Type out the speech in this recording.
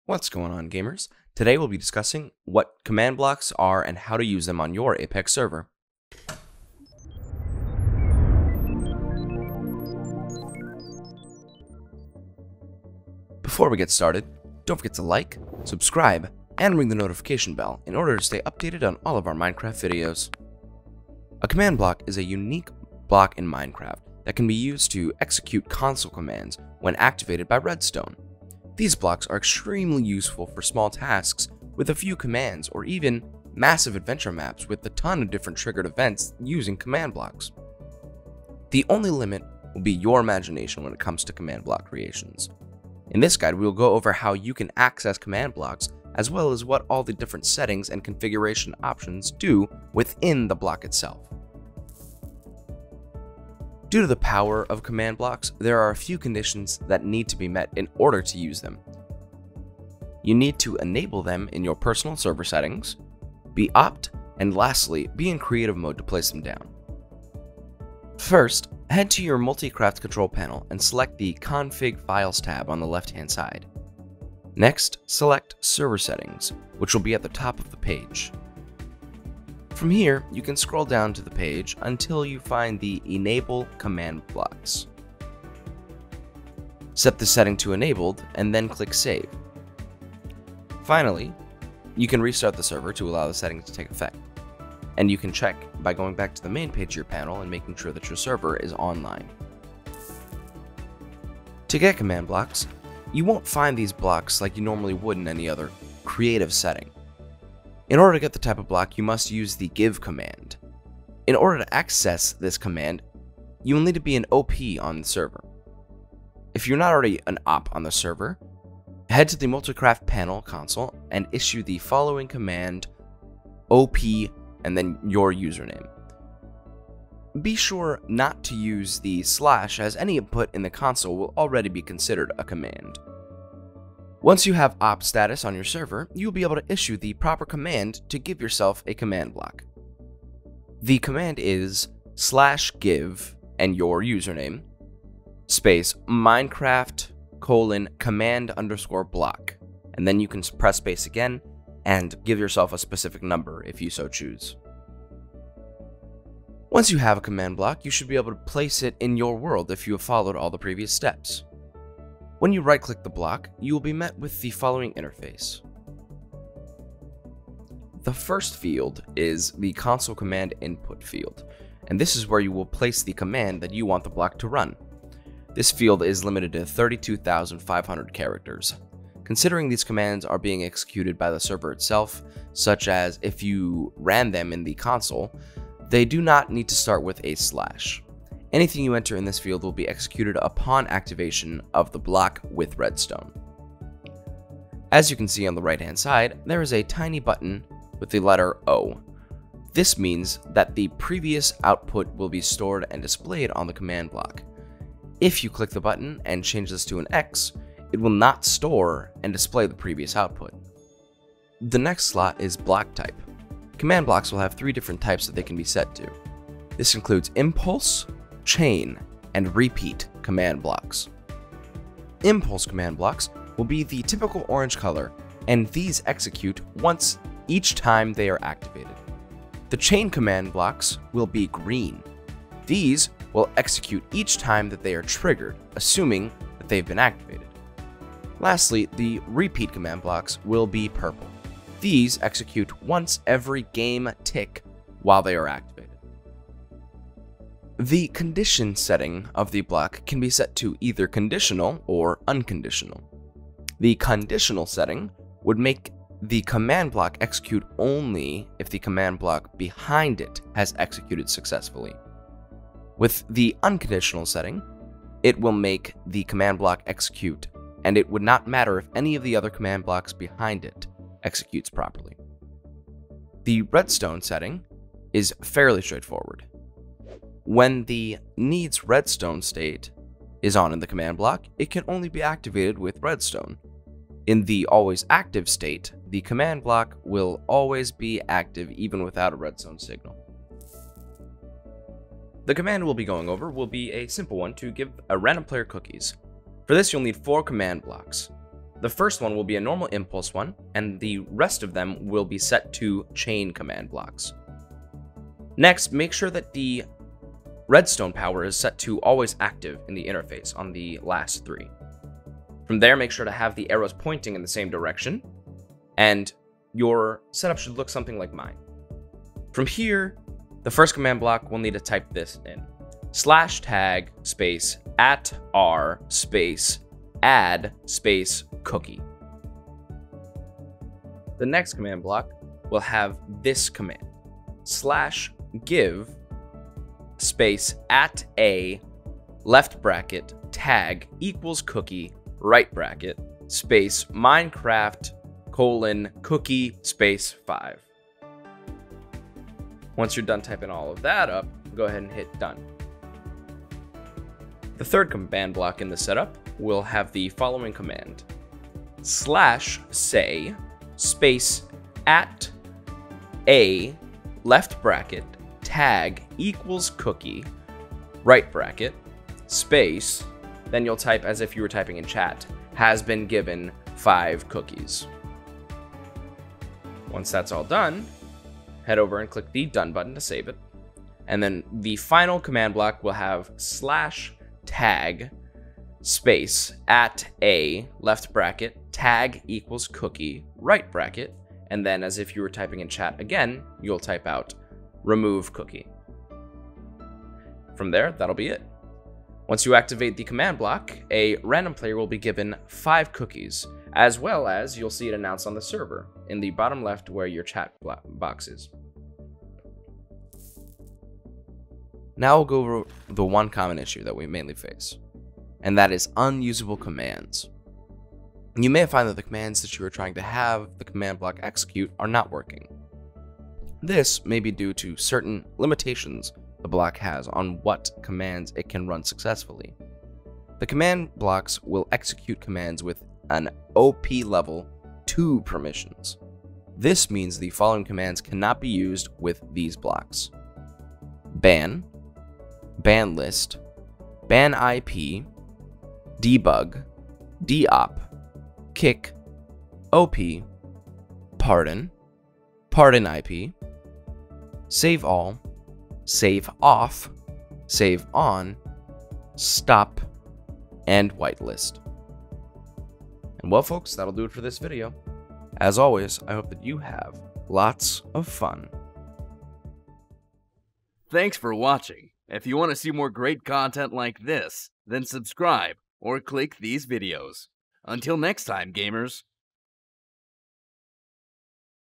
What's going on, gamers? Today we'll be discussing what command blocks are and how to use them on your Apex server. Before we get started, don't forget to like, subscribe, and ring the notification bell in order to stay updated on all of our Minecraft videos. A command block is a unique block in Minecraft that can be used to execute console commands when activated by redstone. These blocks are extremely useful for small tasks with a few commands, or even massive adventure maps with a ton of different triggered events using command blocks. The only limit will be your imagination when it comes to command block creations. In this guide, we will go over how you can access command blocks, as well as what all the different settings and configuration options do within the block itself. Due to the power of command blocks, there are a few conditions that need to be met in order to use them. You need to enable them in your personal server settings, be opt, and lastly, be in creative mode to place them down. First, head to your Multicraft control panel and select the Config Files tab on the left-hand side. Next, select Server Settings, which will be at the top of the page. From here, you can scroll down to the page until you find the Enable Command Blocks. Set the setting to Enabled and then click Save. Finally, you can restart the server to allow the settings to take effect. And you can check by going back to the main page of your panel and making sure that your server is online. To get command blocks, you won't find these blocks like you normally would in any other creative setting. In order to get the type of block, you must use the give command. In order to access this command, you will need to be an OP on the server. If you're not already an op on the server, head to the Multicraft panel console and issue the following command, OP, and then your username. Be sure not to use the / as any input in the console will already be considered a command. Once you have op status on your server, you'll be able to issue the proper command to give yourself a command block. The command is /give and your username, space Minecraft : command _ block, and then you can press space again and give yourself a specific number if you so choose. Once you have a command block, you should be able to place it in your world if you have followed all the previous steps. When you right-click the block, you will be met with the following interface. The first field is the console command input field, and this is where you will place the command that you want the block to run. This field is limited to 32,500 characters. Considering these commands are being executed by the server itself, such as if you ran them in the console, they do not need to start with a /. Anything you enter in this field will be executed upon activation of the block with redstone. As you can see on the right hand side, there is a tiny button with the letter O. This means that the previous output will be stored and displayed on the command block. If you click the button and change this to an X, it will not store and display the previous output. The next slot is block type. Command blocks will have 3 different types that they can be set to. This includes impulse, chain, and repeat command blocks. Impulse command blocks will be the typical orange color, and these execute once each time they are activated. The chain command blocks will be green. These will execute each time that they are triggered, assuming that they've been activated. Lastly, the repeat command blocks will be purple. These execute once every game tick while they are activated. The condition setting of the block can be set to either conditional or unconditional. The conditional setting would make the command block execute only if the command block behind it has executed successfully. With the unconditional setting, it will make the command block execute, and it would not matter if any of the other command blocks behind it executes properly. The redstone setting is fairly straightforward. When the needs redstone state is on in the command block, it can only be activated with redstone. In the always active state, the command block will always be active even without a redstone signal. The command we'll be going over will be a simple one to give a random player cookies. For this, you'll need 4 command blocks. The first one will be a normal impulse one, and the rest of them will be set to chain command blocks. Next, make sure that the redstone power is set to always active in the interface on the last 3. From there, make sure to have the arrows pointing in the same direction, and your setup should look something like mine. From here, the first command block will need to type this in. /tag space @r space add space cookie. The next command block will have this command. /give space @a left bracket tag equals cookie right bracket space Minecraft cookie space 5. Once you're done typing all of that up, go ahead and hit done. The third command block in the setup will have the following command. /say space @a left bracket tag equals cookie right bracket space, then you'll type as if you were typing in chat, has been given 5 cookies. Once that's all done, head over and click the done button to save it. And then the final command block will have /tag space @a left bracket tag equals cookie right bracket, and then as if you were typing in chat again, you'll type out remove cookie. From there, that'll be it. Once you activate the command block, a random player will be given 5 cookies, as well as you'll see it announced on the server in the bottom left where your chat box is. Now we'll go over the one common issue that we mainly face, and that is unusable commands. You may find that the commands that you are trying to have the command block execute are not working. This may be due to certain limitations the block has on what commands it can run successfully. The command blocks will execute commands with an OP level 2 permissions. This means the following commands cannot be used with these blocks: ban, ban list, ban IP, debug, deop, kick, OP, pardon, pardon IP, save all, save off, save on, stop, and whitelist. And well folks, that'll do it for this video. As always, I hope that you have lots of fun. Thanks for watching. If you want to see more great content like this, then subscribe or click these videos. Until next time, gamers.